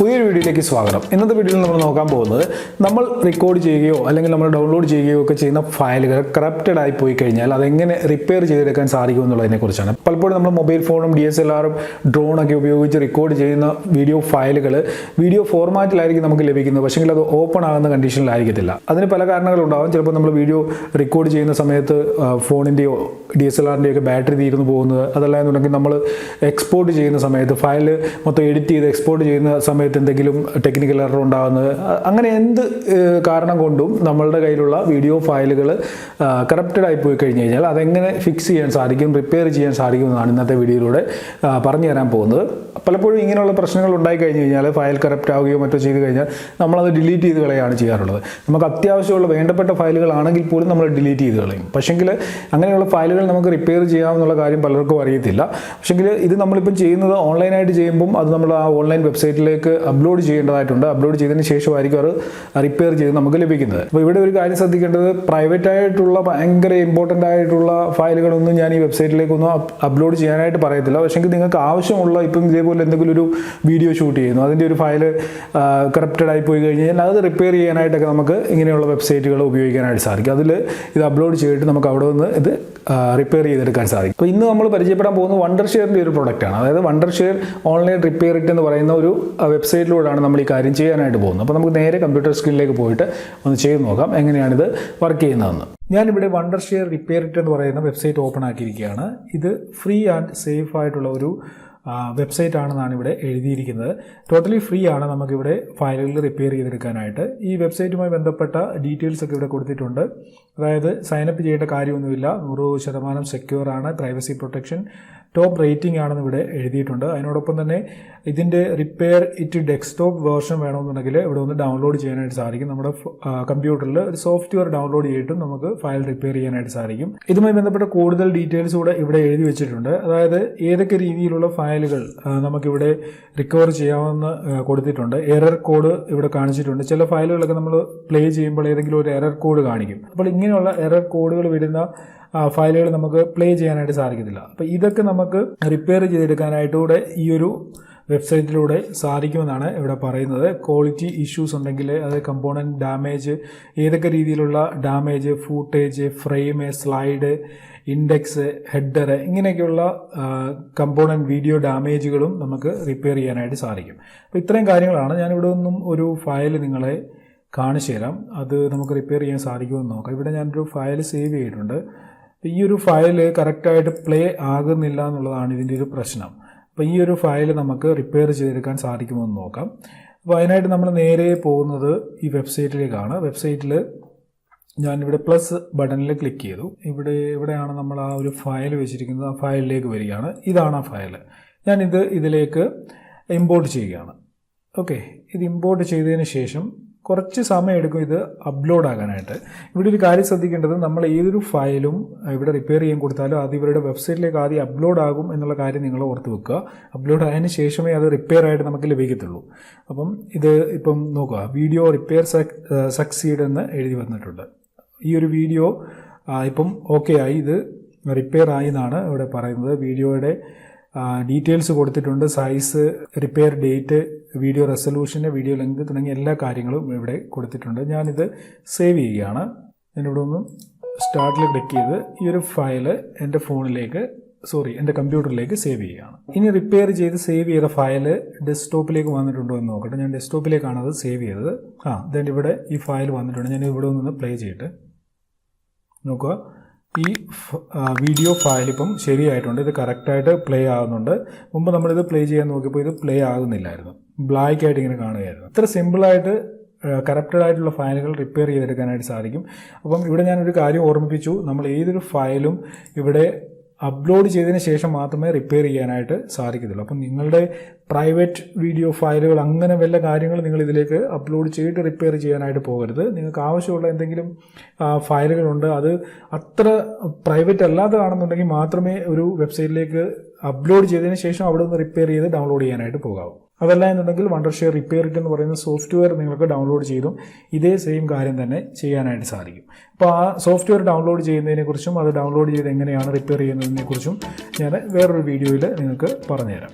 പുതിയൊരു വീഡിയോയിലേക്ക് സ്വാഗതം. ഇന്നത്തെ വീഡിയോയിൽ നമ്മൾ നോക്കാൻ പോകുന്നത് നമ്മൾ റെക്കോർഡ് ചെയ്യുകയോ അല്ലെങ്കിൽ നമ്മൾ ഡൗൺലോഡ് ചെയ്യുകയോ ഒക്കെ ചെയ്യുന്ന ഫയലുകൾ കറപ്റ്റഡ് ആയി പോയി കഴിഞ്ഞാൽ അതെങ്ങനെ റിപ്പയർ ചെയ്തെടുക്കാൻ സാധിക്കും എന്നുള്ളതിനെക്കുറിച്ചാണ്. പലപ്പോഴും നമ്മൾ മൊബൈൽ ഫോണും DSLR-ഉം ഡ്രോണൊക്കെ ഉപയോഗിച്ച് റെക്കോർഡ് ചെയ്യുന്ന വീഡിയോ ഫയലുകൾ വീഡിയോ ഫോർമാറ്റിലായിരിക്കും നമുക്ക് ലഭിക്കുന്നത്. പക്ഷേ അത് ഓപ്പൺ ആകുന്ന കണ്ടീഷനിലായിരിക്കത്തില്ല. അതിന് പല കാരണങ്ങളുണ്ടാകും. ചിലപ്പോൾ നമ്മൾ വീഡിയോ റെക്കോർഡ് ചെയ്യുന്ന സമയത്ത് ഫോണിൻ്റെയോ DSLR-ൻ്റെയോ ഒക്കെ ബാറ്ററി തീർന്നു പോകുന്നത്, അതല്ലാന്നുണ്ടെങ്കിൽ നമ്മൾ എക്സ്പോർട്ട് ചെയ്യുന്ന സമയത്ത് ഫയൽ മൊത്തം എഡിറ്റ് ചെയ്ത് എക്സ്പോർട്ട് ചെയ്യുന്ന സമയത്ത് എന്തെങ്കിലും ടെക്നിക്കൽ എറർ ഉണ്ടാകുന്നത്, അങ്ങനെ എന്ത് കാരണം കൊണ്ടും നമ്മളുടെ കയ്യിലുള്ള വീഡിയോ ഫയലുകൾ കറപ്റ്റഡ് ആയി പോയി കഴിഞ്ഞ് കഴിഞ്ഞാൽ അതെങ്ങനെ ഫിക്സ് ചെയ്യാൻ സാധിക്കും, റിപ്പയർ ചെയ്യാൻ സാധിക്കുമെന്നാണ് ഇന്നത്തെ വീഡിയോയിലൂടെ പറഞ്ഞു തരാൻ പോകുന്നത്. പലപ്പോഴും ഇങ്ങനെയുള്ള പ്രശ്നങ്ങൾ ഉണ്ടായി കഴിഞ്ഞ് കഴിഞ്ഞാൽ ഫയൽ കറപ്റ്റ് ആവുകയോ മറ്റോ ചെയ്ത് കഴിഞ്ഞാൽ നമ്മളത് ഡിലീറ്റ് ചെയ്ത് കളയാണ് ചെയ്യാറുള്ളത്. നമുക്ക് അത്യാവശ്യമുള്ള വേണ്ടപ്പെട്ട ഫയലുകളാണെങ്കിൽ പോലും നമ്മൾ ഡിലീറ്റ് ചെയ്ത് കളയും. പക്ഷേങ്കിൽ അങ്ങനെയുള്ള ഫയലുകൾ നമുക്ക് റിപ്പയർ ചെയ്യാമെന്നുള്ള കാര്യം പലർക്കും അറിയത്തില്ല. പക്ഷേങ്കിൽ ഇത് നമ്മളിപ്പം ചെയ്യുന്നത് ഓൺലൈനായിട്ട് ചെയ്യുമ്പം അത് നമ്മൾ ആ ഓൺലൈൻ വെബ്സൈറ്റിലേക്ക് അപ്ലോഡ് ചെയ്യേണ്ടതായിട്ടുണ്ട്. അപ്ലോഡ് ചെയ്തതിന് ശേഷമായിരിക്കും അത് റിപ്പയർ ചെയ്ത് നമുക്ക് ലഭിക്കുന്നത്. അപ്പോൾ ഇവിടെ ഒരു കാര്യം ശ്രദ്ധിക്കേണ്ടത്, പ്രൈവറ്റ് ആയിട്ടുള്ള ഭയങ്കര ഇമ്പോർട്ടൻ്റ് ആയിട്ടുള്ള ഫയലുകളൊന്നും ഞാൻ ഈ വെബ്സൈറ്റിലേക്കൊന്നും അപ്ലോഡ് ചെയ്യാനായിട്ട് പറയത്തില്ല. പക്ഷേ നിങ്ങൾക്ക് ആവശ്യമുള്ള, ഇപ്പം ഇതേപോലെ എന്തെങ്കിലും ഒരു വീഡിയോ ഷൂട്ട് ചെയ്യുന്നു, അതിൻ്റെ ഒരു ഫയൽ കറപ്റ്റഡ് ആയി പോയി കഴിഞ്ഞാൽ അത് റിപ്പയർ ചെയ്യാനായിട്ടൊക്കെ നമുക്ക് ഇങ്ങനെയുള്ള വെബ്സൈറ്റുകൾ ഉപയോഗിക്കാനായിട്ട് സാധിക്കും. അതിൽ ഇത് അപ്ലോഡ് ചെയ്തിട്ട് നമുക്ക് അവിടെ നിന്ന് ഇത് റിപ്പയർ ചെയ്തെടുക്കാൻ സാധിക്കും. അപ്പോൾ ഇന്ന് നമ്മൾ പരിചയപ്പെടാൻ പോകുന്നത് വണ്ടർഷെയറിൻ്റെ ഒരു പ്രൊഡക്റ്റാണ്. അതായത് വണ്ടർഷെയർ ഓൺലൈൻ റിപ്പയർ ഇറ്റ് എന്ന് പറയുന്ന ഒരു വെബ്സൈറ്റിലൂടെയാണ് നമ്മൾ ഈ കാര്യം ചെയ്യാനായിട്ട് പോകുന്നത്. അപ്പോൾ നമുക്ക് നേരെ കമ്പ്യൂട്ടർ സ്ക്രീനിലേക്ക് പോയിട്ട് ഒന്ന് ചെയ്ത് നോക്കാം എങ്ങനെയാണിത് വർക്ക് ചെയ്യുന്നതെന്ന്. ഞാനിവിടെ വണ്ടർഷെയർ റിപ്പയർ ഇറ്റ് എന്ന് പറയുന്ന വെബ്സൈറ്റ് ഓപ്പൺ ആക്കിയിരിക്കുകയാണ്. ഇത് ഫ്രീ ആൻഡ് സേഫ് ആയിട്ടുള്ള ഒരു വെബ്സൈറ്റ് ആണെന്നാണ് ഇവിടെ എഴുതിയിരിക്കുന്നത്. ടോട്ടലി ഫ്രീ ആണ് നമുക്കിവിടെ ഫയലുകൾ റിപ്പയർ ചെയ്തെടുക്കാനായിട്ട്. ഈ വെബ്സൈറ്റുമായി ബന്ധപ്പെട്ട ഡീറ്റെയിൽസ് ഒക്കെ ഇവിടെ കൊടുത്തിട്ടുണ്ട്. അതായത് സൈനപ്പ് ചെയ്യേണ്ട കാര്യമൊന്നുമില്ല, 100% സെക്യൂർ ആണ്, പ്രൈവസി പ്രൊട്ടക്ഷൻ, ടോപ്പ് റേറ്റിംഗ് ആണെന്ന് ഇവിടെ എഴുതിയിട്ടുണ്ട്. അതിനോടൊപ്പം തന്നെ ഇതിൻ്റെ റിപ്പയർ ഇറ്റ് ഡെസ്ക്ടോപ്പ് വേർഷൻ വേണമെന്നുണ്ടെങ്കിൽ ഇവിടെ ഒന്ന് ഡൗൺലോഡ് ചെയ്യാനായിട്ട് സാധിക്കും. നമ്മുടെ കമ്പ്യൂട്ടറിൽ ഒരു സോഫ്റ്റ്വെയർ ഡൗൺലോഡ് ചെയ്തിട്ടും നമുക്ക് ഫയൽ റിപ്പയർ ചെയ്യാനായിട്ട് സാധിക്കും. ഇതുമായി ബന്ധപ്പെട്ട കൂടുതൽ ഡീറ്റെയിൽസ് കൂടെ ഇവിടെ എഴുതി വെച്ചിട്ടുണ്ട്. അതായത് ഏതൊക്കെ രീതിയിലുള്ള ഫയലുകൾ നമുക്കിവിടെ റിക്കവർ ചെയ്യാമെന്ന് കൊടുത്തിട്ടുണ്ട്. എറർ കോഡ് ഇവിടെ കാണിച്ചിട്ടുണ്ട്. ചില ഫയലുകളൊക്കെ നമ്മൾ പ്ലേ ചെയ്യുമ്പോൾ ഏതെങ്കിലും ഒരു എറർ കോഡ് കാണിക്കും. അപ്പോൾ ഇങ്ങനെയുള്ള എറർ കോഡുകൾ വരുന്ന ഫയലുകൾ നമുക്ക് പ്ലേ ചെയ്യാനായിട്ട് സാധിക്കത്തില്ല. അപ്പോൾ ഇതൊക്കെ നമുക്ക് റിപ്പയർ ചെയ്തെടുക്കാനായിട്ടൂടെ ഈ ഒരു വെബ്സൈറ്റിലൂടെ സാധിക്കുമെന്നാണ് ഇവിടെ പറയുന്നത്. ക്വാളിറ്റി ഇഷ്യൂസ് ഉണ്ടെങ്കിൽ, അത് കമ്പോണൻറ്റ് ഡാമേജ്, ഏതൊക്കെ രീതിയിലുള്ള damage, footage, frame, slide, index, header, ഇങ്ങനെയൊക്കെയുള്ള കമ്പോണൻറ്റ് വീഡിയോ ഡാമേജുകളും നമുക്ക് റിപ്പയർ ചെയ്യാനായിട്ട് സാധിക്കും. അപ്പോൾ ഇത്രയും കാര്യങ്ങളാണ്. ഞാനിവിടെ ഒന്നും ഒരു ഫയൽ നിങ്ങളെ കാണിച്ചു തരാം. അത് നമുക്ക് റിപ്പയർ ചെയ്യാൻ സാധിക്കുമെന്ന് നോക്കാം. ഇവിടെ ഞാനൊരു ഫയൽ സേവ് ചെയ്തിട്ടുണ്ട്. ഈ ഒരു ഫയൽ കറക്റ്റായിട്ട് പ്ലേ ആകുന്നില്ല എന്നുള്ളതാണ് ഇതിൻ്റെ ഒരു പ്രശ്നം. അപ്പോൾ ഈ ഒരു ഫയൽ നമുക്ക് റിപ്പയർ ചെയ്തെടുക്കാൻ സാധിക്കുമെന്ന് നോക്കാം. അപ്പോൾ അതിനായിട്ട് നമ്മൾ നേരെ പോകുന്നത് ഈ വെബ്സൈറ്റിലേക്കാണ്. വെബ്സൈറ്റിൽ ഞാനിവിടെ പ്ലസ് ബട്ടണിൽ ക്ലിക്ക് ചെയ്തു. ഇവിടെയാണ് നമ്മൾ ആ ഒരു ഫയൽ വെച്ചിരിക്കുന്നത്. ആ ഫയലിലേക്ക് വരികയാണ്. ഇതാണ് ആ ഫയൽ. ഞാനിത് ഇതിലേക്ക് ഇമ്പോർട്ട് ചെയ്യുകയാണ്. ഓക്കെ, ഇത് ഇമ്പോർട്ട് ചെയ്തതിന് ശേഷം കുറച്ച് സമയം എടുക്കും ഇത് അപ്ലോഡ് ആകാനായിട്ട്. ഇവിടെ ഒരു കാര്യം ശ്രദ്ധിക്കേണ്ടത്, നമ്മൾ ഏതൊരു ഫയലും ഇവിടെ റിപ്പയർ ചെയ്യാൻ കൊടുത്താലും അത് ഇവരുടെ വെബ്സൈറ്റിലേക്ക് ആദ്യം അപ്ലോഡ് ആകും എന്നുള്ള കാര്യം നിങ്ങൾ ഓർത്ത് വെക്കുക. അപ്ലോഡ് ആയതിനു ശേഷമേ അത് റിപ്പയർ ആയിട്ട് നമുക്ക് ലഭിക്കത്തുള്ളൂ. അപ്പം ഇത് ഇപ്പം നോക്കുക, വീഡിയോ റിപ്പയർ സക്സീഡ് എന്ന് എഴുതി വന്നിട്ടുണ്ട്. ഈ ഒരു വീഡിയോ ഇപ്പം ഓക്കെ ആയി, ഇത് റിപ്പയർ ആയി എന്നാണ് ഇവിടെ പറയുന്നത്. വീഡിയോയുടെ ഡീറ്റെയിൽസ് കൊടുത്തിട്ടുണ്ട്, size, repair date, video resolution, video length തുടങ്ങിയ എല്ലാ കാര്യങ്ങളും ഇവിടെ കൊടുത്തിട്ടുണ്ട്. ഞാനിത് സേവ് ചെയ്യുകയാണ്. ഞാനിവിടെ ഒന്ന് സ്റ്റാർട്ടിൽ ക്ലിക്ക് ചെയ്ത് ഈ ഒരു ഫയൽ എൻ്റെ കമ്പ്യൂട്ടറിലേക്ക് സേവ് ചെയ്യുകയാണ്. ഇനി റിപ്പയർ ചെയ്ത് സേവ് ചെയ്ത ഫയൽ ഡെസ്ക്ടോപ്പിലേക്ക് വന്നിട്ടുണ്ടോ എന്ന് നോക്കട്ടെ. ഞാൻ ഡെസ്ക്ടോപ്പിലേക്കാണ് അത് സേവ് ചെയ്തത്. then ഇവിടെ ഈ ഫയൽ വന്നിട്ടുണ്ട്. ഞാൻ ഇവിടെ നിന്ന് പ്ലേ ചെയ്തിട്ട് നോക്കുക. ഈ വീഡിയോ ഫയൽ ഇപ്പം ശരിയായിട്ടുണ്ട്. ഇത് കറക്റ്റായിട്ട് പ്ലേ ആകുന്നുണ്ട്. മുമ്പ് നമ്മളിത് പ്ലേ ചെയ്യാൻ നോക്കിയപ്പോൾ ഇത് പ്ലേ ആകുന്നില്ലായിരുന്നു, ബ്ലാക്ക് ആയിട്ട് ഇങ്ങനെ കാണുകയായിരുന്നു. ഇത്ര സിമ്പിളായിട്ട് കറപ്റ്റഡ് ആയിട്ടുള്ള ഫയലുകൾ റിപ്പയർ ചെയ്തെടുക്കാനായിട്ട് സാധിക്കും. അപ്പം ഇവിടെ ഞാനൊരു കാര്യം ഓർമ്മിപ്പിച്ചു, നമ്മൾ ഏതൊരു ഫയലും ഇവിടെ അപ്ലോഡ് ചെയ്തതിന് ശേഷം മാത്രമേ റിപ്പയർ ചെയ്യാനായിട്ട് സാധിക്കത്തുള്ളൂ. അപ്പം നിങ്ങളുടെ പ്രൈവറ്റ് വീഡിയോ ഫയലുകൾ അങ്ങനെ വല്ല കാര്യങ്ങൾ നിങ്ങൾ ഇതിലേക്ക് അപ്ലോഡ് ചെയ്തിട്ട് റിപ്പയർ ചെയ്യാനായിട്ട് പോകരുത്. നിങ്ങൾക്ക് ആവശ്യമുള്ള എന്തെങ്കിലും ഫയലുകളുണ്ട്, അത് അത്ര പ്രൈവറ്റ് അല്ലാത്തതാണെന്നുണ്ടെങ്കിൽ മാത്രമേ ഒരു വെബ്സൈറ്റിലേക്ക് അപ്ലോഡ് ചെയ്തതിന് ശേഷം അവിടെ നിന്ന് റിപ്പയർ ചെയ്ത് ഡൗൺലോഡ് ചെയ്യാനായിട്ട് പോകാവൂ. അതല്ല എന്നുണ്ടെങ്കിൽ വണ്ടർഷെയർ റിപ്പയർ ഇറ്റ് എന്ന് പറയുന്ന സോഫ്റ്റ്വെയർ നിങ്ങൾക്ക് ഡൗൺലോഡ് ചെയ്തും ഇതേ സെയിം കാര്യം തന്നെ ചെയ്യാനായിട്ട് സാധിക്കും. അപ്പോൾ ആ സോഫ്റ്റ്വെയർ ഡൗൺലോഡ് ചെയ്യുന്നതിനെക്കുറിച്ചും അത് ഡൗൺലോഡ് ചെയ്ത് എങ്ങനെയാണ് റിപ്പയർ ചെയ്യുന്നതിനെക്കുറിച്ചും ഞാൻ വേറൊരു വീഡിയോയിൽ നിങ്ങൾക്ക് പറഞ്ഞുതരാം.